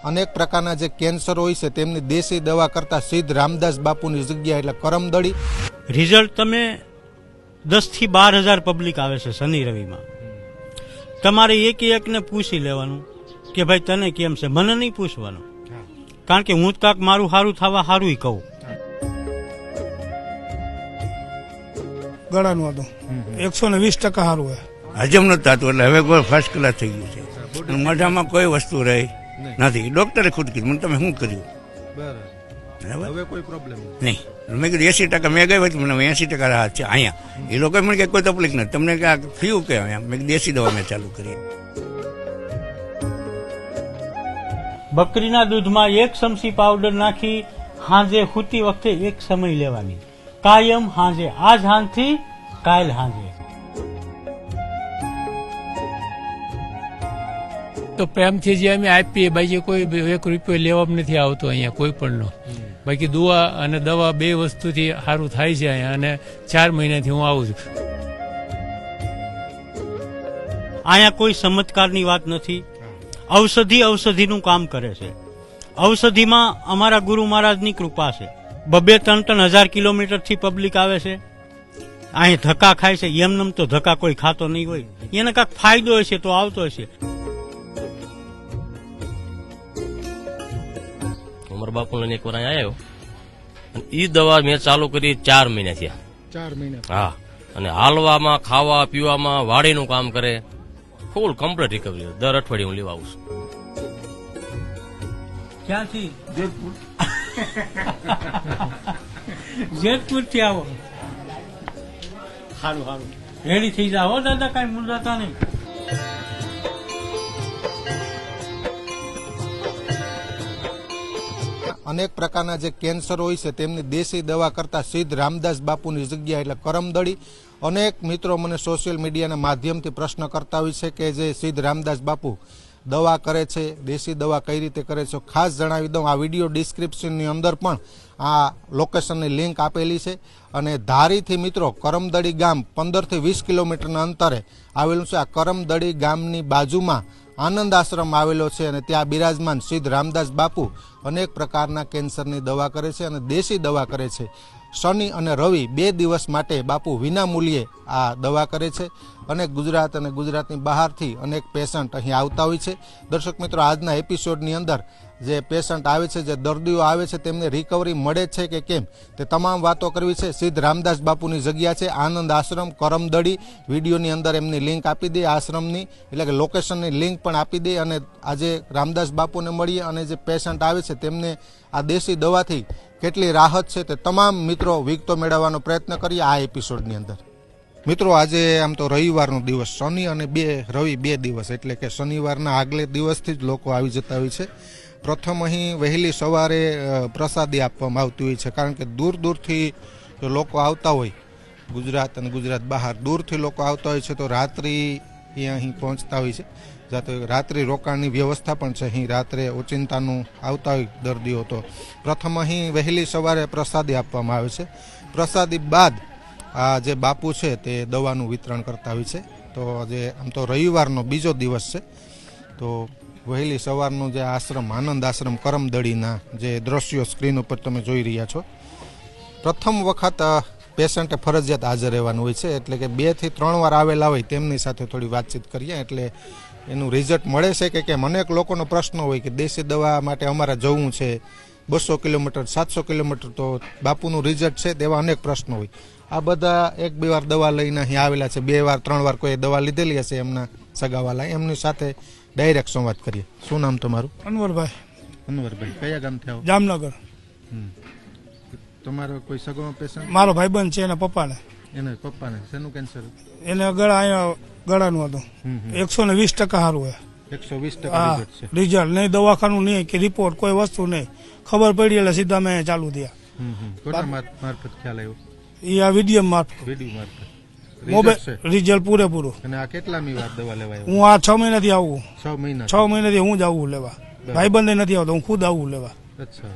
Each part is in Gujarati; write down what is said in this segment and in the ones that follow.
અનેક પ્રકારના જે કેન્સર હોય છે તેમની દેશી દવા કરતા સિદ્ધ રામદાસ બાપુની જગ્યા એટલે કરમદડી. રિઝલ્ટ તમે 10 થી 12,000 પબ્લિક આવે છે શનિ રવિમાં. તમારે એકને પૂછી લેવાનું કે ભાઈ તને કેમ છે, મને નહીં પૂછવાનું, કારણ કે હું કાંક મારું સારું થવા સારું કહું. ગળાનું હતું 120% સારું હોય. હજમ નતું થતું એટલે હવે કોઈ ફર્સ્ટ ક્લાસ થઈ ગયું છે. મોઢામાં કોઈ વસ્તુ રહી નથી. ડોક્ટરે ખુદ કીધું મને તમે શું કર્યું, હવે કોઈ પ્રોબ્લેમ નહીં. મેં કીધું 80% મેં ગઈ હતી, મને 80% રાહત છે અહીંયા. એ લોકો મને કે કોઈ તકલીફ નથી, તમને ક્યાં થયું કે મેં કીધું દેશી દવા મેં ચાલુ કરી. બકરીના દૂધમાં 1 ચમચી પાવડર નાખી હાંજે સૂતી વખતે 1 સમય લેવાની, કાયમ હાંજે, આજ હાંજથી કાલ હાંજે. તો પ્રેમથી જે અમે આપીએ, બાકી કોઈ 1 રૂપિયો લેવામાં નથી આવતો અહીંયા કોઈ પણનો. બાકી દુઆ અને દવા 2 વસ્તુથી સારું થાય છે અહીંયા, અને 4 મહિનાથી હું આવું છું. અહીંયા કોઈ ચમત્કારની વાત નથી. ઔષધિનું કામ કરે છે. ઔષધિમાં અમારા ગુરુ મહારાજની કૃપા છે. 2-3 કિલોમીટરથી પબ્લિક આવે છે. અહીં ધક્કા ખાય છે, એમનેમ તો ધક્કા કોઈ ખાતો નહીં હોય. એને કાંઈક ફાયદો હશે તો આવતો હશે. ઉમર બાપુને એક વાર આવ્યો, ઈ દવા મેં ચાલુ કરી 4 મહિના થયા. 4 મહિના? હા. અને હાલવામાં, ખાવા પીવામાં, વાડીનું કામ કરે, ફૂલ કમ્પ્લીટ રિકવરી. દર અઠવાડિયે હું લેવા આવું છું. ક્યાંથી? જેતપુર થી આવો. સારું રેડી થઈ જાઓ દાદા, કઈ મુંજાતા નહીં. અનેક પ્રકારના જે કેન્સર હોય છે તેમની દેશી દવા કરતા સિદ્ધ રામદાસ બાપુની જગ્યા એટલે કરમદડી. અનેક મિત્રો મને સોશિયલ મીડિયાના માધ્યમથી પ્રશ્ન કરતા હોય છે કે જે સિદ્ધ રામદાસ બાપુ દવા કરે છે, દેશી દવા કઈ રીતે કરે છે. ખાસ જણાવી દઉં, આ વિડીયો ડિસ્ક્રિપ્શનની અંદર પણ આ લોકેશનની લિંક આપેલી છે. અને ધારીથી મિત્રો કરમદડી ગામ 15 થી 20 કિલોમીટરના અંતરે આવેલું છે. આ કરમદડી ગામની બાજુમાં આનંદ આશ્રમ આવેલો છે અને ત્યાં બિરાજમાન સિદ્ધ રામદાસ બાપુ અનેક પ્રકારના કેન્સરની દવા કરે છે અને દેશી દવા કરે છે. શનિ અને રવિ 2 દિવસ માટે બાપુ વિના મૂલ્યે આ દવા કરે છે. અને ગુજરાત અને ગુજરાતની બહારથી અનેક પેશન્ટ અહીં આવતા હોય છે. દર્શક મિત્રો, આજના એપિસોડની અંદર જે પેશન્ટ આવે છે, જે દર્દીઓ આવે છે, તેમને રિકવરી મળે છે કે કેમ, તે તમામ વાતો કરવી છે. સિદ્ધ રામદાસ બાપુની જગ્યા છે આનંદ આશ્રમ કરમદડી. વિડીયોની અંદર એમની લિંક આપી દે, આશ્રમની એટલે કે લોકેશનની લિંક પણ આપી દે. અને આજે રામદાસ બાપુને મળીએ અને જે પેશન્ટ આવે છે તેમને આ દેશી દવાથી કેટલી રાહત છે તે તમામ મિત્રો વિગતો મેળવવાનો પ્રયત્ન કરીએ આ એપિસોડની અંદર. મિત્રો, આજે આમ તો રવિવારનો દિવસ, શનિ અને રવિ 2 દિવસ એટલે કે શનિવારના આગલે દિવસથી જ લોકો આવી જતા હોય છે. પ્રથમ અહીં વહેલી સવારે પ્રસાદી આપવામાં આવતી હોય છે, કારણ કે દૂર દૂરથી જો લોકો આવતા હોય, ગુજરાત અને ગુજરાત બહાર દૂરથી લોકો આવતા હોય છે, તો રાત્રિ અહીં પહોંચતા હોય છે. જાતે રાત્રિ રોકાણની વ્યવસ્થા પણ છે અહીં. રાત્રે ઓચિંતાનું આવતા હોય દર્દીઓ, તો પ્રથમ અહીં વહેલી સવારે પ્રસાદી આપવામાં આવે છે. પ્રસાદી બાદ આ જે બાપુ છે તે દવાનું વિતરણ કરતા હોય છે. તો આજે આમ તો રવિવારનો બીજો દિવસ છે, તો વહેલી સવારનું જે આશ્રમ આનંદ આશ્રમ કરમદડીના જે દ્રશ્યો સ્ક્રીન ઉપર તમે જોઈ રહ્યા છો, પ્રથમ વખત પેશન્ટે ફરજિયાત હાજર રહેવાનું હોય છે. એટલે કે 2 થી 3 વાર આવેલા હોય તેમની સાથે થોડી વાતચીત કરીએ એટલે એનું રિઝલ્ટ મળે છે કે કેમ. અનેક લોકોનો પ્રશ્ન હોય કે દેશી દવા માટે અમારે જવું છે 200 કિલોમીટર 700 કિલોમીટર, તો બાપુનું રિઝલ્ટ છે તેવા અનેક પ્રશ્નો હોય. આ બધા 1-2 વાર દવા લઈને અહીં આવેલા છે, 2 વાર 3 વાર કોઈ દવા લીધેલી હશે એમના સગાવાલા, એમની સાથે ડાયરેક્ટ સંવાદ કરીએ. શું નામ તમારું? અનવરભાઈ. અનવરભાઈ, કયા ગામથી આવો? જામનગર. તમારો કોઈ સગો પેશન્ટ? મારો ભાઈબંધ છે, એના પપ્પાને. એને પપ્પાને શેનું કેન્સર? એને ગળાનું હતું. 120% સારું હોય. 120% રિઝલ્ટ નહીં, દવાખાનું નહીં કે રિપોર્ટ, કોઈ વસ્તુ નહીં. ખબર પડી એટલે સીધા મેં ચાલુ થયા. કોના મારફત ખ્યાલ આવ્યો? એ આ વિડીયો મારફત. મોબાઈલ રિઝલ્ટ પૂરેપૂરું. અને આ કેટલામી વાર દવા લેવાય? હું આ 6 મહિનાથી આવું. 6 મહિનાથી હું જ આવું લેવા. ભાઈબંધ નથી આવતો, હું ખુદ આવું લેવા. અચ્છા,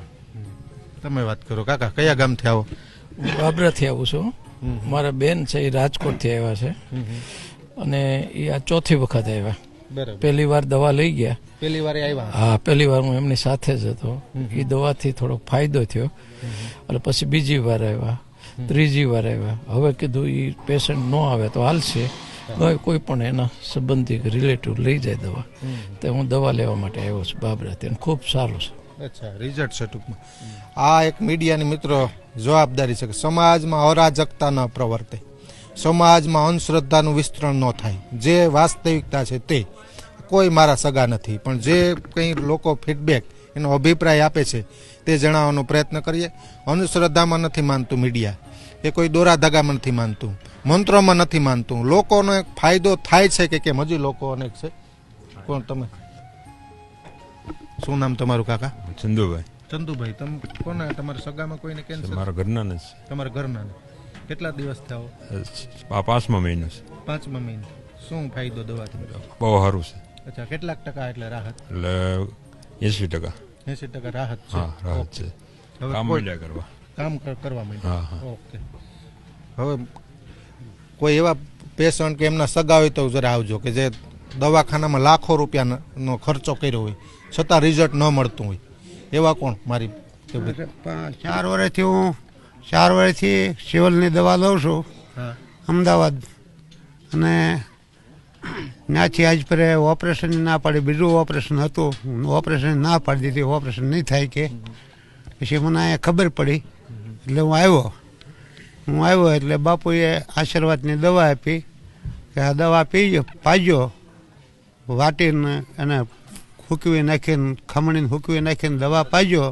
તમે વાત કરો. કાકા, કયા ગામથી આવો? બાબરાથી આવું છું. મારા બેન છે એ રાજકોટથી આવ્યા છે, અને એ આ 4થી વખત આવ્યા. બરાબર. પહેલી વાર દવા લઈ ગયા. પેલી વારે આવ્યા? હા, પહેલી વાર હું એમની સાથે જ હતો. એ દવાથી થોડોક ફાયદો થયો એટલે પછી બીજી વાર આવ્યા, ત્રીજી વાર આવ્યા. હવે કીધું એ પેશન્ટ ન આવે તો હાલશે, કોઈ પણ એના સંબંધી રિલેટિવ લઈ જાય દવા. તો હું દવા લેવા માટે આવ્યો છું બાબરાથી, અને ખૂબ સારું છે. અચ્છા, રિઝલ્ટ છે ટૂંકમાં. આ એક મીડિયાની મિત્રો જવાબદારી છે કે સમાજમાં અરાજકતા ન પ્રવર્તે, સમાજમાં અંધશ્રદ્ધાનું વિસ્તરણ ન થાય. જે વાસ્તવિકતા છે તે, કોઈ મારા સગા નથી, પણ જે કંઈ લોકો ફીડબેક એનો અભિપ્રાય આપે છે તે જણાવવાનો પ્રયત્ન કરીએ. અંધશ્રદ્ધામાં નથી માનતું મીડિયા, એ કોઈ દોરા ધાગામાં નથી માનતું, મંત્રોમાં નથી માનતું. લોકોનો એક ફાયદો થાય છે કે કેમ, હજી લોકો અનેક છે. કોણ તમે? શું નામ તમારું કાકા? ચંદુભાઈ. ચંદુભાઈ, તમે કોને, તમારા સગામાં કોઈને કેન્સર? મારા ઘરના જ તમારા ઘરના? કેટલા દિવસ થયા? આ 5મા મહિનો છે. 5મા મહિને. શું ફાયદો દવાથી? બહુ સારું છે. અચ્છા, કેટલાક ટકા એટલે રાહત? એટલે 80%. 80% રાહત છે. હા, રાહત છે. હવે કામ કોઈ- મળ્યા કરવા. કામ કરવા માંડ્યા. હા, હા. ઓકે. હવે કોઈ એવા પેશન્ટ કે એમના સગા હોય તો જરા આવજો કે જે દવાખાનામાં લાખો રૂપિયાનો ખર્ચો કર્યો હોય છતાં રિઝલ્ટ ન મળતું હોય. એવા કોણ? મારી 4 વર્ષથી સિવિલની દવા લઉં છું અમદાવાદ, અને ત્યાંથી આજ પર ઓપરેશન ના પાડી. બીજું ઓપરેશન હતું, ઓપરેશન ના પાડી દીધી, ઓપરેશન નહીં થાય કે. પછી મને અહીંયા ખબર પડી એટલે હું આવ્યો એટલે બાપુએ આશીર્વાદની દવા આપી કે આ દવા પાજો, વાટીને અને હૂકવી નાખીને, ખમણીને હૂકવી નાખીને દવા પાજો,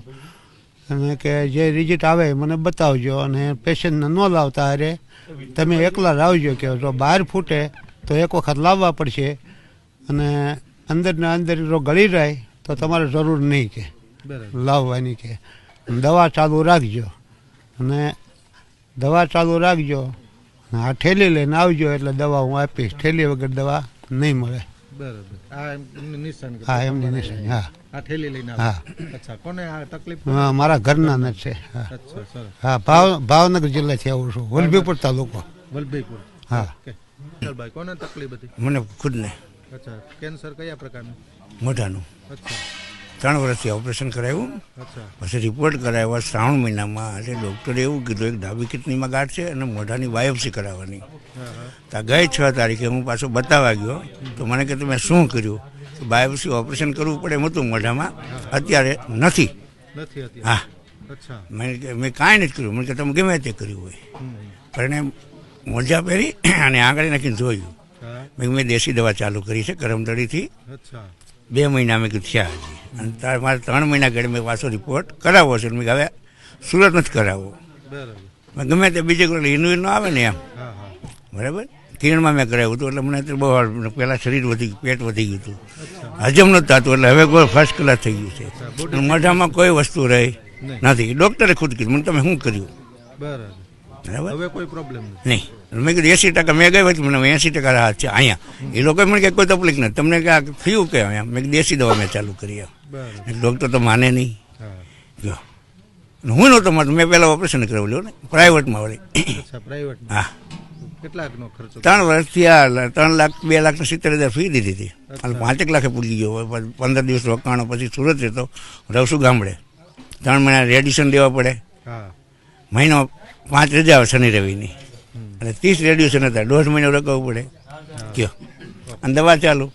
અને કે જે રિઝલ્ટ આવે મને બતાવજો, અને પેશન્ટને ન લાવતા અરે તમે એકલા લાવજો, કે જો બહાર ફૂટે તો એક વખત લાવવા પડશે, અને અંદરને અંદર જો ગળી જાય તો તમારે જરૂર નહીં કે લાવવાની, કે દવા ચાલુ રાખજો, અને દવા ચાલુ રાખજો, આ ઠેલી લઈને આવજો એટલે દવા હું આપીશ. ઠેલી વગર દવા નહીં મળે. બરાબર. આ એમની નિશાની? હા, એમની નિશાની. હા, આ થેલી લઈને આવે? હા. અચ્છા, કોને આ તકલીફ? હા, મારા ઘરના જ છે. હા, અચ્છા, સરસ. હા, ભાવનગર જિલ્લાથી આવું છું, વલભીપુર તાલુકો. વલભીપુર. હા. ઓકે. વિઠ્ઠલભાઈ, કોને તકલીફ હતી? મને ખુદને અચ્છા, કેન્સર કયા પ્રકારનું? મોઢાનું. અચ્છા, 3 વર્ષથી ઓપરેશન કરાવ્યું, અચ્છા, પછી રિપોર્ટ કરાવ્યા શ્રાવણ મહિનામાં. એટલે ડૉક્ટરે એવું કીધું એક ડાબી કિડનીમાં ગાંઠ છે અને મોઢાની બાયોપ્સી કરાવવાની. તો ગઈ 6 તારીખે હું પાછો બતાવવા ગયો તો મને કે તમે શું કર્યું? તો બાયોપ્સી ઓપરેશન કરવું પડે એમ હતું મોઢામાં, અત્યારે નથી. નથી હતી? હા. અચ્છા. મેં કાંઈ નથી કર્યું. મને કે તમે ગમે તે કર્યું હોય. પણ એને મોજા પહેરી અને આંગળી નાખીને જોયું. મેં દેશી દવા ચાલુ કરી છે કરમદડીથી. અચ્છા. 2 મહિના મેં કીધું થયા હજી, અને મારે 3 મહિના ઘડી મેં પાછો રિપોર્ટ કરાવવો છે. મેં હવે સુરત નથી કરાવવો. બરાબર. મેં ગમે તે બીજે કોઈ હિન્દુ ન આવે ને એમ. હા, હા. બરાબર. કિરણમાં મેં કરાવ્યું હતું એટલે મને બહુ પહેલાં શરીર વધી ગયું, પેટ વધી ગયું હતું, હજમ નહોતું થતું, એટલે હવે કોઈ ફર્સ્ટ ક્લાસ થઈ ગયું છે. મોઢામાં કોઈ વસ્તુ રહી નથી. ડૉક્ટરે ખુદ કીધું મને તમે શું કર્યું? બરાબર. બરાબર. હવે કોઈ પ્રોબ્લેમ નથી? નહીં. મેં કીધું 80% મેં ગઈ હતી, મને 80% રાહત છે અહીંયા. એ લોકોએ મને કે કોઈ તકલીફ નથી, તમને કે થયું કે અહીંયા. મેં દેશી દવા મેં ચાલુ કરી. બરાબર. ડૉક્ટર તો માને નહીં. હા. જો હું નહોતો માનતો, મેં પહેલાં ઓપરેશન કરાવી લ્યો ને પ્રાઇવેટમાં વળી. અચ્છા, પ્રાઇવેટ? હા. કેટલાકનો ખર્ચો? 3 વર્ષથી આ 3,02,70,000 ફી દીધી હતી. અને 5 લાખે પૂરી ગયો. 15 દિવસ રોકાણો, પછી સુરત રહેતો, રહું ગામડે. 3 મહિના રેડિયેશન દેવા પડે. હા. મહિનો 5 રજા આવે શનિ રવિની, અને 30 રેડિયેશન હતા. 1.5 મહિનો રોકાવવું પડે. કયો? અને દવા ચાલુ.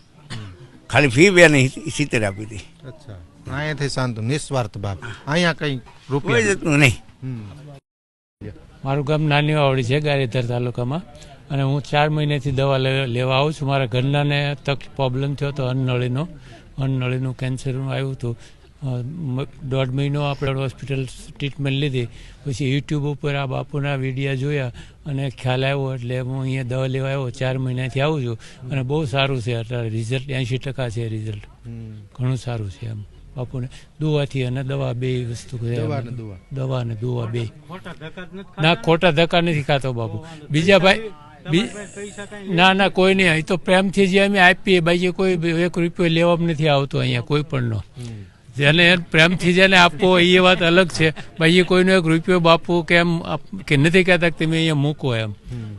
ખાલી ફી 2,70 આપી હતી. અચ્છા. અહીંયાથી શાંત, નિસ્વાર્થ ભાવ. અહીંયા કઈ કોઈ રૂપિયા? જતું નહીં. મારું ગામ નાની વાવડી છે, ગારિયાધાર તાલુકામાં, અને હું 4 મહિનાથી દવા લેવા આવું છું. મારા ઘરનાને પ્રોબ્લેમ થયો હતો અન્નનળીનું કેન્સરનું આવ્યું હતું. 1.5 મહિનો આપણે હોસ્પિટલ ટ્રીટમેન્ટ લીધી. પછી યુટ્યુબ ઉપર આ બાપુના વિડીયા જોયા અને ખ્યાલ આવ્યો, એટલે હું અહીંયા દવા લેવા આવ્યો. 4 મહિનાથી આવું છું અને બહુ સારું છે. અત્યારે રિઝલ્ટ 80% છે રિઝલ્ટ. ઘણું સારું છે એમ બાપુને. દુવાથી અને દવા બે વસ્તુ છે. દવા અને દુવા બે. ના, ખોટા ધક્કા નથી ખાતો બાપુ. બીજા ભાઈ ના કોઈ નહીં. અહીં તો પ્રેમથી જે અમે આપીએ, બાકી કોઈ 1 રૂપિયો લેવામાં નથી આવતો અહીંયા કોઈ પણનો. જેને પ્રેમથી જેને આપવો એ વાત અલગ છે. ભાઈ એ કોઈનો 1 રૂપિયો બાપુ કે એમ કે નથી કહેતા કે તમે અહીંયા મૂકો એમ,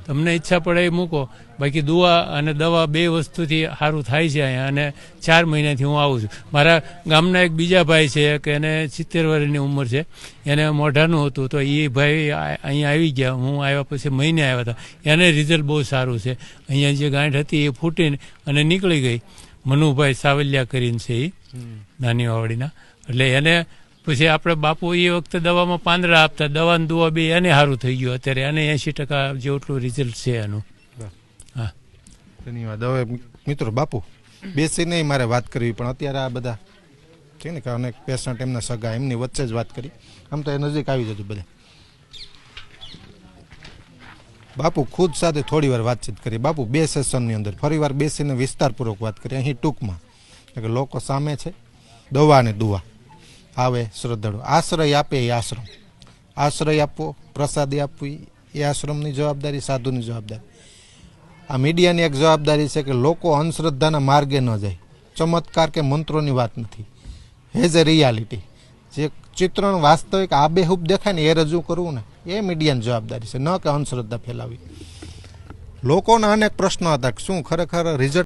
તમને ઈચ્છા પડે એ મૂકો. બાકી દુઆ અને દવા 2 વસ્તુથી સારું થાય છે અહીંયા. અને 4 મહિનાથી હું આવું છું. મારા ગામના એક બીજા ભાઈ છે કે એને 70 વર્ષની ઉંમર છે, એને મોઢાનું હતું, તો એ ભાઈ અહીંયા આવી ગયા. હું આવ્યા પછી મહિને આવ્યા હતા. એને રિઝલ્ટ બહુ સારું છે. અહીંયા જે ગાંઠ હતી એ ફૂટીને અને નીકળી ગઈ. મનુભાઈ સાવલિયા કરીને છે એ નાની વાવડીના. એટલે એને પછી આપણે બાપુ એ વખતે દવામાં 15 આપતા, દવાની દુઆ 2 એને સારું થઈ ગયું. અત્યારે એને 80% જેટલું રિઝલ્ટ છે એનું. હા, ધન્યવાદ. હવે મિત્રો બાપુ બેસીને મારે વાત કરવી, પણ અત્યારે આ બધા છે ને કે અનેક પેશન્ટ એમના સગા એમની વચ્ચે જ વાત કરી. આમ તો એ નજીક આવી જજો બધા. બાપુ ખુદ સાથે થોડી વાર વાતચીત કરી. બાપુ 2 સેશનની અંદર ફરીવાર બેસીને વિસ્તારપૂર્વક વાત કરી. અહીં ટૂંકમાં કે લોકો સામે છે, દવા અને દુઆ આવે, શ્રદ્ધાળુ આશ્રય આપે એ આશ્રમ, આશ્રય આપવો, પ્રસાદી આપવી એ આશ્રમની જવાબદારી, સાધુની જવાબદારી. આ મીડિયાની એક જવાબદારી છે કે લોકો અંધશ્રદ્ધાના માર્ગે ન જાય. ચમત્કાર કે મંત્રોની વાત નથી, હેઝ એ રિયાલિટી. જે ચિત્રણ વાસ્તવિક આબેહૂબ દેખાય ને એ રજૂ કરવું ને એ મીડિયાની જવાબદારી છે, ન કે અંધશ્રદ્ધા ફેલાવી. લોકોના અનેક પ્રશ્નો હતા કે શું ખરેખર રિઝલ્ટ